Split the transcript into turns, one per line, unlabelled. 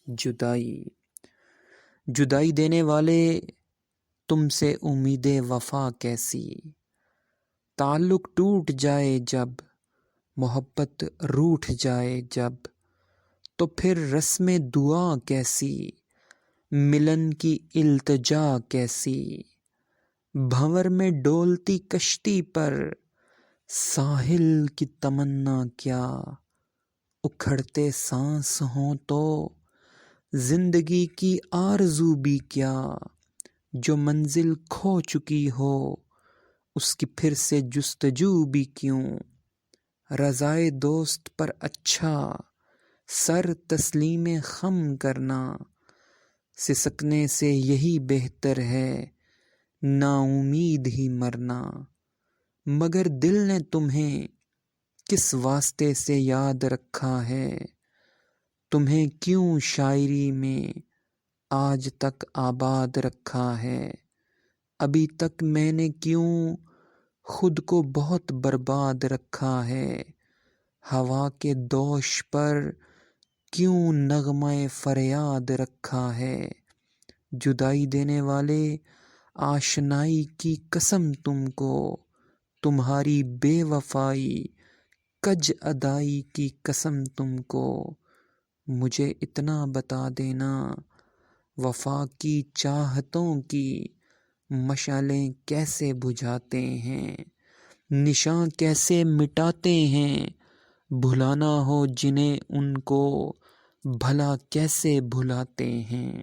جدائی جدائی دینے والے تم سے امید وفا کیسی، تعلق ٹوٹ جائے جب، محبت روٹھ جائے جب، تو پھر رسم دعا کیسی، ملن کی التجا کیسی، بھنور میں ڈولتی کشتی پر ساحل کی تمنا کیا، اکھڑتے سانس ہوں تو زندگی کی آرزو بھی کیا، جو منزل کھو چکی ہو اس کی پھر سے جستجو بھی کیوں، رضائے دوست پر اچھا سر تسلیم خم کرنا، سسکنے سے یہی بہتر ہے نا امید ہی مرنا، مگر دل نے تمہیں کس واسطے سے یاد رکھا ہے، تمہیں کیوں شاعری میں آج تک آباد رکھا ہے، ابھی تک میں نے کیوں خود کو بہت برباد رکھا ہے، ہوا کے دوش پر کیوں نغمہ فریاد رکھا ہے، جدائی دینے والے آشنائی کی قسم تم کو، تمہاری بے وفائی کج ادائی کی قسم تم کو، مجھے اتنا بتا دینا وفا کی چاہتوں کی مشعلیں کیسے بجھاتے ہیں، نشاں کیسے مٹاتے ہیں، بھلانا ہو جنہیں ان کو بھلا کیسے بھلاتے ہیں۔